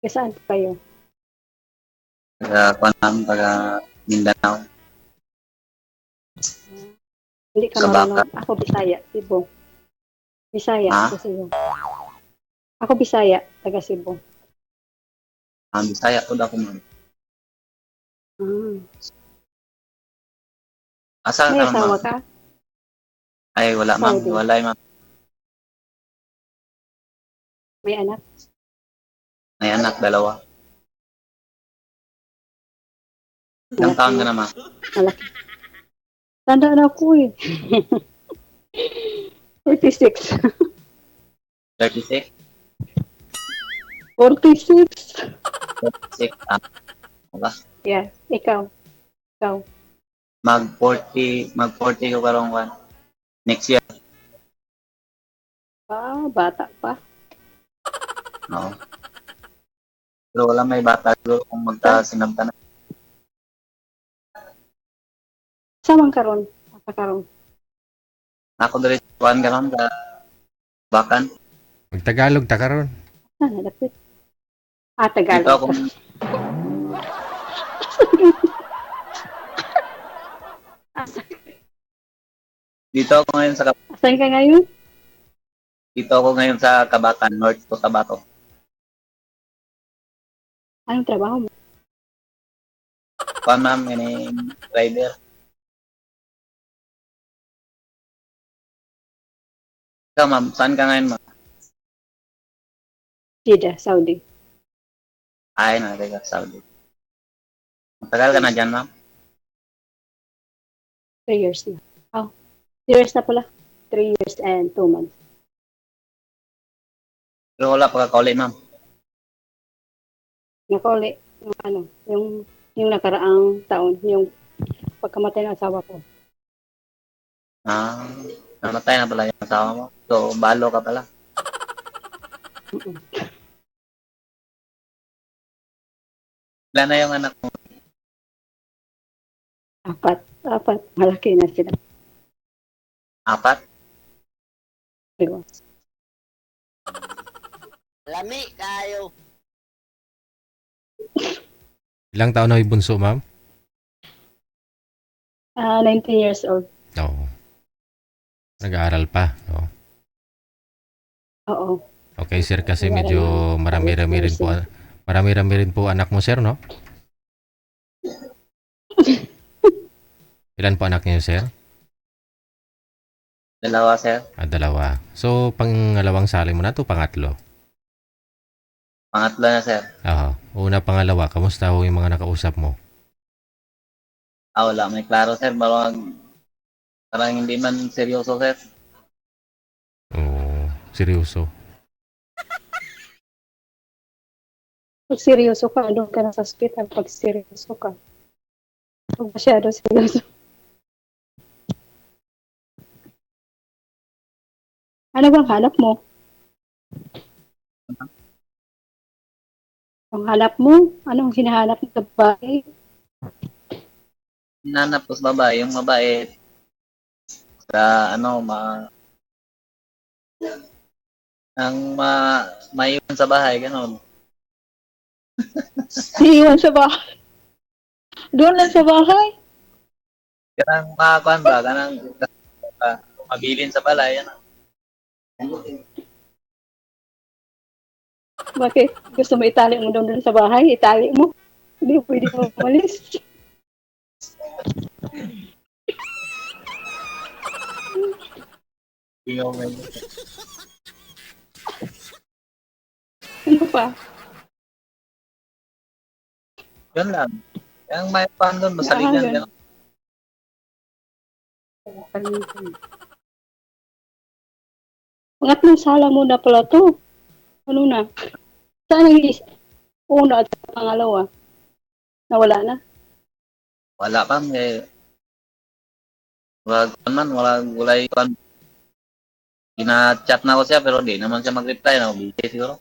Saan po kayo? Taga Panang, taga Mindanao, Hindi ka Kabaka. marunong. Ako Bisaya, Cebu. Bisaya, Ha? ako Cebu. Ako Bisaya, taga Cebu. Ang Bisaya ko ako man. Ah. Asa May ka naman, asawa ma'am? ka? Ay, wala, ma'am. Saudi. Wala, ma'am. May anak? May anak, dalawa. Ilang Malaki taon ka na. na, ma'am? Malaki. Tandaan ako eh. 46. 36? 46. 36. Wala. Yeah, ikaw. Ikaw. Mag-40 ko karong one. Next year. Bata pa. Oo. Pero wala may bata siguro kung magkasinabta na. Samang karon. Apa karon? Ako dali kuan ka, ma'am, sa Bakan. Magtagalog ta karon. Dapit. Dito Tagalog. ako, dito ako ngayon sa Asan ka ngayon? dito ako ngayon sa Kabatan, North Cotabato. Anong trabaho mo? Kuan, ma'am, ini driver. Ikaw, ma'am, saan ka ngayon, ma'am? Jeddah, Saudi. Ay, nalagay ka sa Saudi. Matagal ka na dyan, ma'am? 3 years na. 3 years na pala. 3 years and 2 months. Pero wala pa ka ulit, ma'am. Nakuli, yung nakaraang taon, yung pagkamatay ng asawa ko. Ah, namatay na pala yung asawa mo. So, balo ka pala. Mm-mm. Ilan na yung anak mo? Apat. Malaki na sila. 4? Diba? Lami kayo. Ilang taon na yung bunso, ma'am? 19 years old. Oo. Nag-aaral pa. Oo. Oo. Okay, sir, kasi Wala medyo na. marami-rami rin po. Marami-rami rin po anak mo, sir, no? Ilan po anak niyo, sir? Dalawa, sir. Dalawa. So, pangalawang sali mo na to, pangatlo. Pangatlo na, sir. Oo. Una, pangalawa, kamusta ho yung mga nakausap mo? Wala. May klaro, sir. Parang hindi man seryoso, sir. Oo. Seryoso. Pag seryoso ka, doon ka na sa hospital. Pag seryoso ka. Pag masyado seryoso. Ano bang hanap mo? Ang hanap mo? Anong hinahanap ng babae? Hinanap ko sa babae. Yung babae, sa maiwan sa bahay, gano'n. Iiwan sa bahay. Doon lang sa bahay. Kanang makakuan ba? Kanang mabilin sa balay, yan. Bakit? Gusto mo itali mo doon sa bahay? Itali mo? Hindi pwede mo umalis. Ano pa? Yun lang. Yung may pan doon, masaligan, Yun. gano'n. Pangatlong sala mo na pala to. Ano na? Saan ang una at pangalawa? Nawala na? Wala pa, wala kuan. Gina-chat na ko siya, pero di naman siya mag-reply. Busy siguro.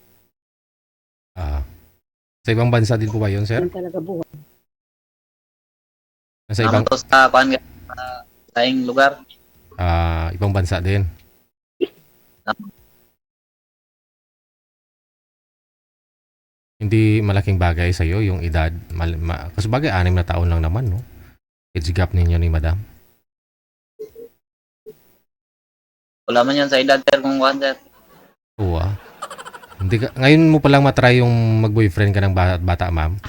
Sa ibang bansa din po ba yun, sir? Yan talaga buhay. Sa ibang, Naman to sa kuan, sa saing lugar. ibang bansa din. Hindi malaking bagay sa'yo yung edad. Kasi bagay, 6 na taon lang naman, no? Age gap ninyo ni madam. Wala man yan sa edad, sir, kung kuhan, sir. Oo ah. Hindi ka, ngayon mo palang matry yung mag-boyfriend ka ng bata, ma'am.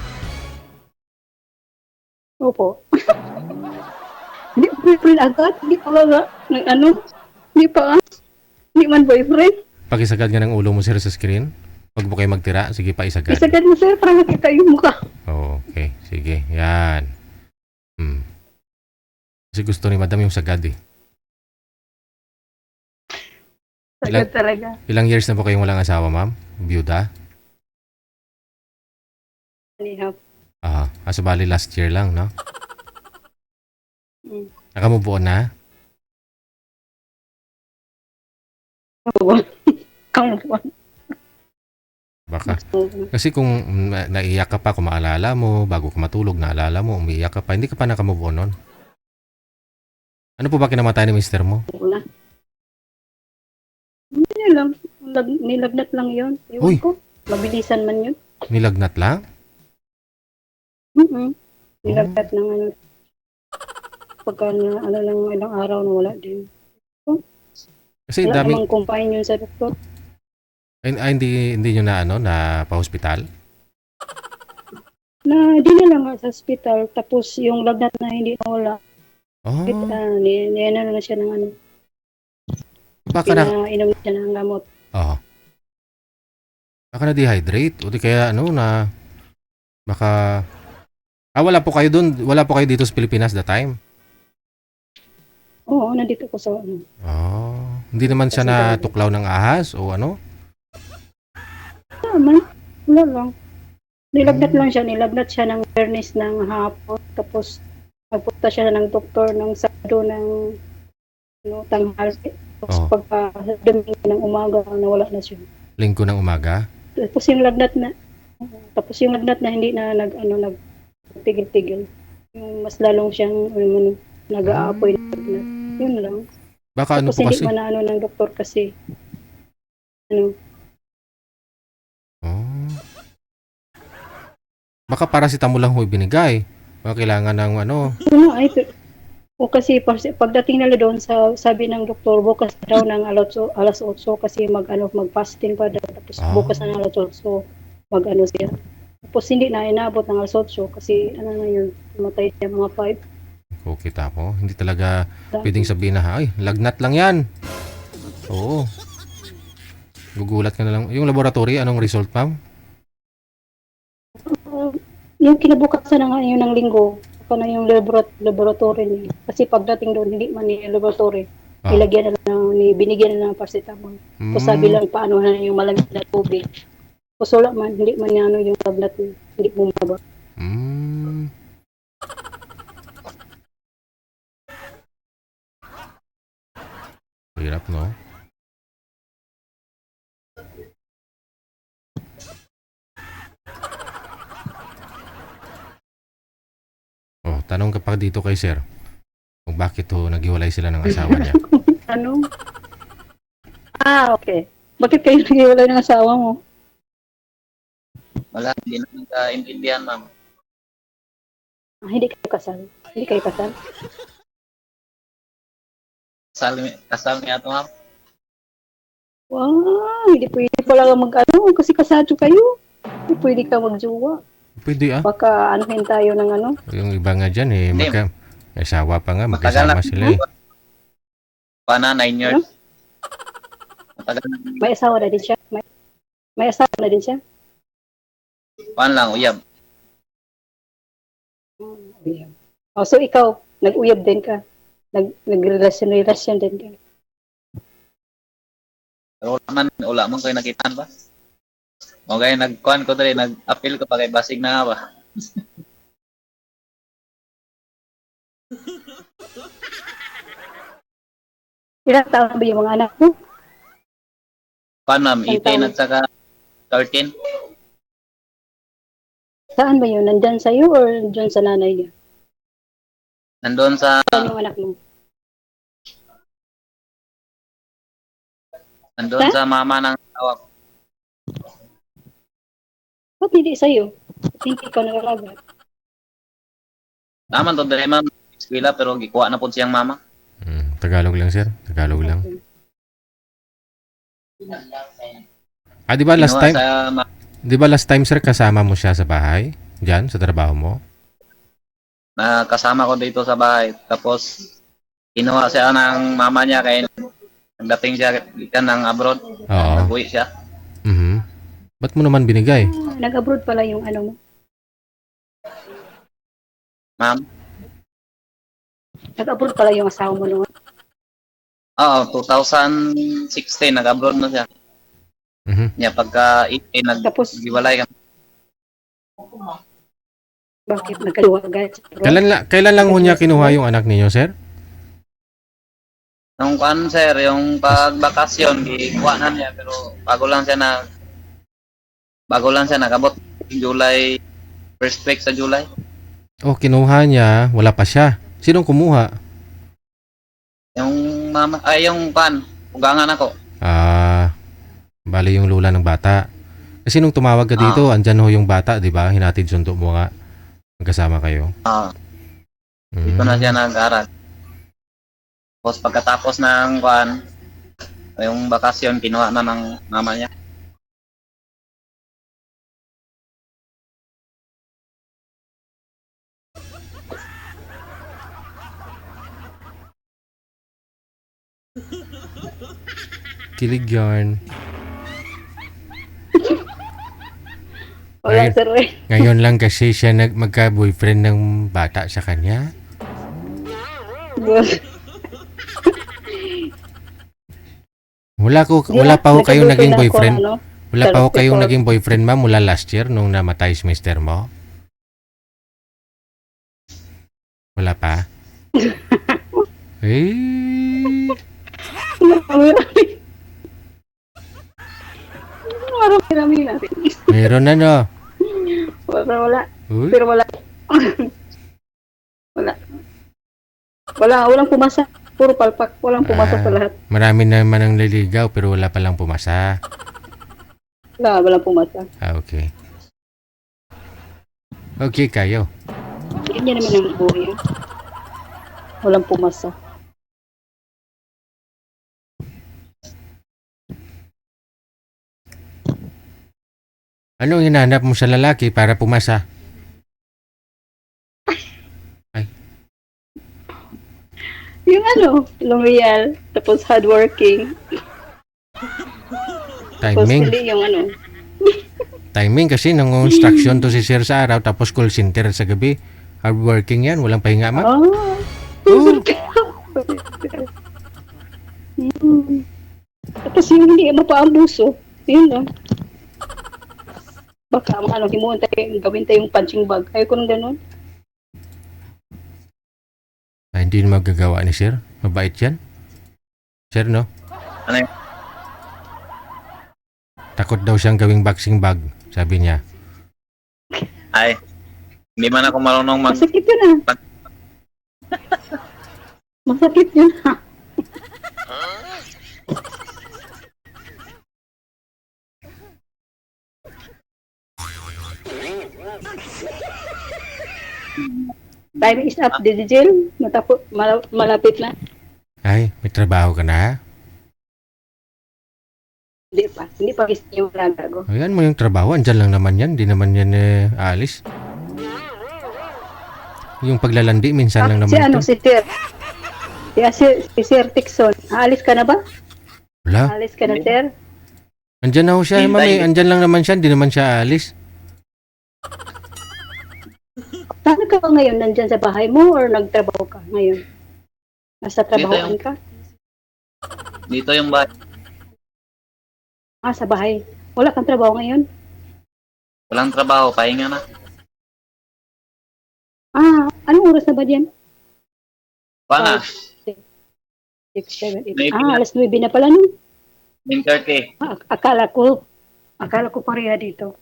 Opo. Hindi boyfriend agad. Hindi pa nga. Ano? Hindi pa nga. Hindi man boyfriend. Pakisagad nga ng ulo mo sir sa screen. Huwag mo kayo magtira. Sige pa, isagad. Isagad mo sir para makita yung mukha. Oh, okay. Sige. Yan. Kasi gusto ni madam yung sagad eh. Sagad talaga. Ilang years na po kayong walang asawa, ma'am? Byuda? Anyhow. Aha. Asa bali last year lang, no? Mm. Nakamove on na? Oo. Come on. Baka. Kasi kung naiyak ka pa, kung maalala mo, bago ka matulog, naalala mo, umiiyak ka pa, hindi ka pa nakamove on nun. Ano po ba kinamatay ni mister mo? Wala. Hindi lang. Nilagnat lang yun. Iwan Uy. ko. Mabilisan man yun. Nilagnat lang? Nilagnat ng ano. Pagka na, ano lang ilang araw na wala din. Kasi Wala daming, namang kumpain yun sa doktor. hindi nyo na, na pa-hospital? Na di na lang sa hospital. Tapos yung lagnat na hindi nawala. Oh, Niyanan na siya ng ano. baka na, Pinainom siya ng gamot. oh. Baka na-dehydrate, o di kaya, baka, wala po kayo dun, wala po kayo dito sa Pilipinas that time? Oo, nandito ko sa ano. Oh, hindi naman siya natuklaw ng ahas o ano? Naman, wala lang. Nilagnat lang siya. Nilagnat siya ng fairness ng hapon. Tapos, nagpunta siya ng doktor ng Sabado ng tanghali. Tapos, Oh. pagka Domingo ng umaga, nawala na siya. Linggo ng umaga? Tapos yung lagnat na hindi na nagtigil-tigil. Yung mas lalong siyang nag-aapoy na lagnat. Yun lang. Baka ano Tapos po hindi kasi? man ng doktor kasi Oh. Baka paracetamol lang ho binigay. Baka kailangan ng o kasi pagdating nila doon sabi ng doktor bukas daw ng alas 8 kasi mag-fasting pa daw tapos bukas na ng alas 8 siya. Tapos hindi na inabot ng alas 8 kasi na yun, matay siya mga 5. Okay, tapo. Hindi talaga pwedeng sabihin na, ay, lagnat lang yan. Oo. Gugulat ka na lang. Yung laboratory, anong result, ma'am? Yung kinabukasan na nga yun ng linggo, saka na yung laboratory niya. Kasi pagdating doon, hindi man yung laboratory. Binigyan na ng paracetamol. So sabi lang paano na yung malamig na tubig. So wala man, hindi man yung tablet niya. Hindi bumaba. Hirap, no? Oh, tanong ka pa dito kay sir. Kung bakit naghiwalay sila ng asawa niya. Ano? Okay. Bakit kayo nag-iwalay ng asawa mo? Wala, hindi naman ka-intindihan, ma'am. Hindi kayo kasal? Hindi kayo kasal? Kasal niya ito, ma'am. Wow, hindi pwede pala kasi kasado kayo. Hindi pwede ka magjowa. Pwede Baka anuhin tayo ng Yung iba nga dyan may asawa pa nga, Matagal magkasama na. sila eh. Pana, 9 years. Matagal na. May asawa na din siya. May asawa na din siya. Pan lang, uyab. Uyab. So ikaw, nag-uyab din ka. Nagrelasyon din ka. Pero wala man kayo nakitaan ba? O kaya nag-kuhan ko dali, nag-appeal ko pa kay Basig na nga ba? Ilang taon ba yung mga anak mo? Pan, ma'am, 18 at saka 13. Saan ba yun? Nandyan sa'yo or dyan sa nanay niya? Nandun sa Saan yung anak mo? mama ng asawa ko. Ba't hindi sa'yo? Hindi ka nag-alaga. Naman to dali ma'am eskwela pero gikuha na po siyang mama. Tagalog lang, sir. Tagalog lang. Di ba last Kinuha time? sa Di ba last time, sir, kasama mo siya sa bahay? Diyan, sa trabaho mo? na kasama ko dito sa bahay. Tapos kinuha siya ng mama niya kaya nagdating siya gikan ng abroad. Oo. Nag-uwi siya. Mhm. Ba't mo naman binigay? Nag-abroad pala yung ano mo. Ma'am. Nag-abroad pala yung asawa mo noon. Oo, 2016 nag-abroad na siya. Mhm. Niya pagka Tapos, naghiwalay kami. bakit nagkaluwa agad? Kailan lang ho niya kinuha yung anak ninyo, sir? Nung kan sir, yung pagbakasyon, gikuha na niya pero bago lang siya nagabot July, first week sa July. Oh, kinuha niya, wala pa siya. Sinong kumuha? Yung mama, ay yung ugangan ako. Bali yung lula ng bata. Kasi nung tumawag ka dito, andyan ho yung bata, di ba? Hinatid sundo mo nga. Magkasama kayo. Dito na siya nag-aral. Tapos pagkatapos ng yung bakasyon, kinuha na ng mama niya. Kilig yarn. Wala, sir. Ngayon lang kasi siya magka-boyfriend ng bata sa kanya. Wala pa ho kayong naging boyfriend. Wala pa ho kayong naging boyfriend, ma'am, mula last year nung namatay si mister mo? Wala pa? Marami natin. Meron na, no? Wala. Uy. Pero wala. Walang pumasa. Puro palpak. Walang pumasa sa lahat. Marami naman ang naliligaw pero wala palang pumasa. Walang pumasa. Okay. Okay kayo. Ganyan naman ang buhay. Walang pumasa. Anong hinanap mo sa lalaki para pumasa? Yung loyal, tapos hardworking. Tapos Timing. hindi yung Timing kasi nang instruction to si sir sa araw tapos call center sa gabi. Hardworking yan. Walang pahinga, ma'am. Oh. Tapos yung hindi mapaabuso. Yun lang. Baka himuon tayo, gawin tayong punching bag. Ayaw ko ng ganun. Hindi na magagawa ni sir. Mabait yan. Sir, no? Ano yun? Takot daw siyang gawing boxing bag, sabi niya. Ay, hindi man ako marunong Masakit yun Masakit yun Time is up, Digil. Malapit na. Ay, may trabaho ka na? Hindi pa gusto yung alaga ko. Ayan mo yung trabaho. Andyan lang naman yan. Di naman yan alis. Yung paglalandi, minsan lang naman ito. Si Sir. Si Sir Tixon. Aalis ka na ba? Wala. Aalis ka na, Sir? Andyan na ho siya, mami. Andyan lang naman siya. Di naman siya alis. Saan ka ba ngayon? Nandyan sa bahay mo or nagtrabaho ka ngayon? Nasa trabahoan ka? Dito yung bahay. Sa bahay. Wala kang trabaho ngayon? Walang trabaho, pahinga na. Anong oras na ba diyan? Paano? 6, 7, 8. Alas 9 na pala nun. 9:30. Akala ko pareha dito.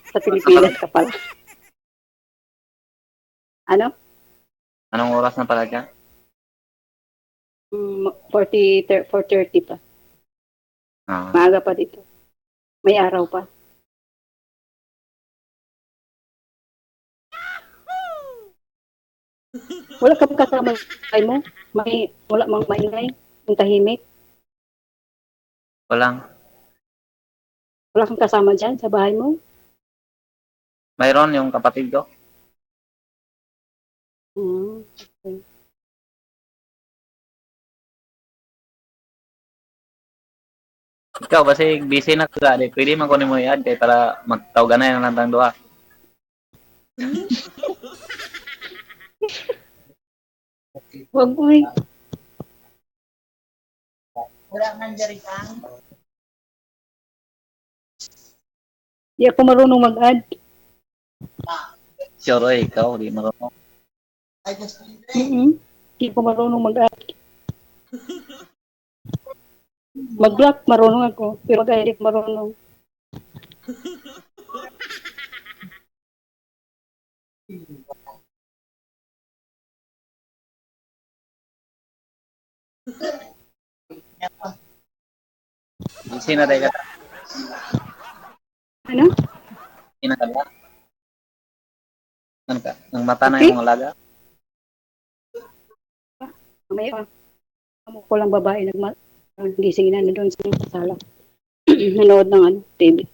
Sa Pilipinas ka pala. Ano? Anong oras na pala dyan? 4:30 pa. Maaga pa dito. May araw pa. Wala ka ba kasama sa bahay mo? Wala mang maingay? Yung tahimik? Walang. Wala kang kasama dyan sa bahay mo? Mayroon yung kapatid ko. Okay. Ikaw kasi busy na ka. Di, pwede man kunin mo i-add kay para magtawagan na yung lantang duha. Huwag mo eh. Di ako marunong mag-add. Sure, ikaw, di marunong. Di ko marunong mag-add. Mag-block, marunong ako. Pero mag-edit, marunong. Busy na tayo ka. Ano? Busy na ka ba? Ano ka? Nang mata na Okay. yung alaga? Mamaya, amo ko lang babae gising na doon sa sala. Nanood ng TV.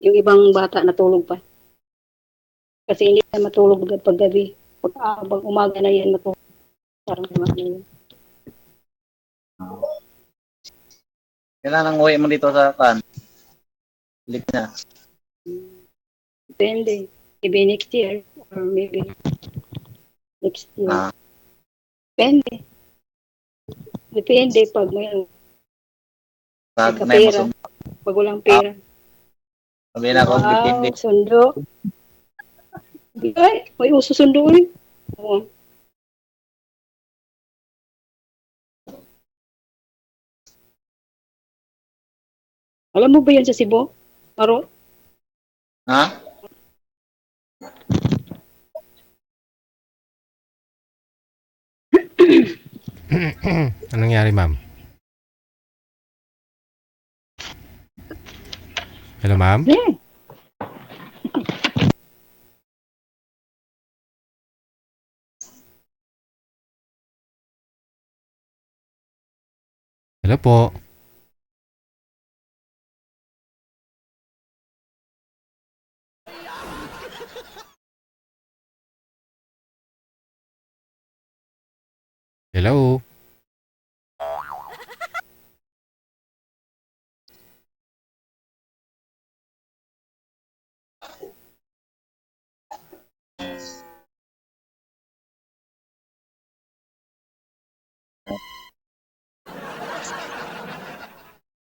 Yung ibang bata natulog pa. Kasi hindi na matulog pag gabi. Pag umaga na yan matulog. Parang naman na yun. Kailan ang uwi mo dito sa kan? Balik na. Depende. Maybe next year or maybe next year. Ah. Depende. Depende pag may Pag May may kapera. musog. pag walang pera. Sabi na ako, depende. Wow, sundo. Ay, may uso sundo eh. Oo. Alam mo ba yan sa Cebu? Maro? Ha? Anong nangyari, ma'am? Hello, ma'am? Yeah. Hello po. Hello?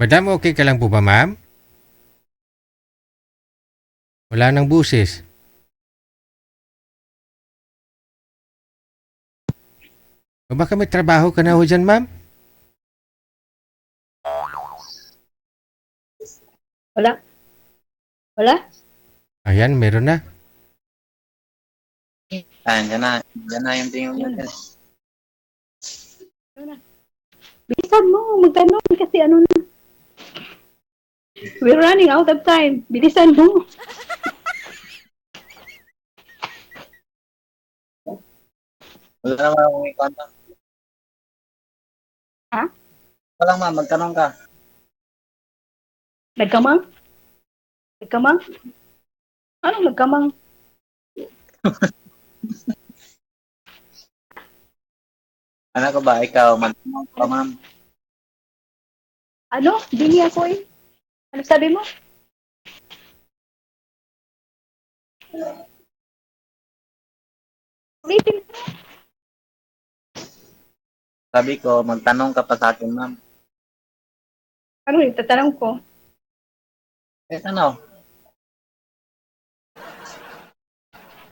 Madam, okay ka lang po ba, ma'am? Wala nang busis. O baka may trabaho ka na ho dyan, ma'am? Wala? Wala? Ayan, meron na. Ah, dyan na. Dyan na yung tingin mo. Bilisan mo, magtanong kasi ano na. We're running out of time. Bilisan mo. Wala naman akong ikwanta. Ha? Walang ma'am, magtanong ka. Nagkamang? Nagkamang? Anong nagkamang? Ano ko ba? Ikaw, magtanong ka ma'am. Ano? Hindi niya ako eh. Ano sabi mo? Ulitin mo. Sabi ko, magtanong ka pa sa akin ma'am. Ano yung tatanong ko? Eh, ano?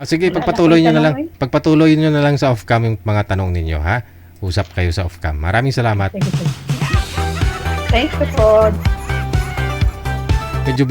Sige, Wala pagpatuloy na nyo na akong lang. tanong, Pagpatuloy nyo na lang sa off-cam yung mga tanong ninyo, ha? Usap kayo sa off-cam. Maraming salamat. Thanks for God. Medyo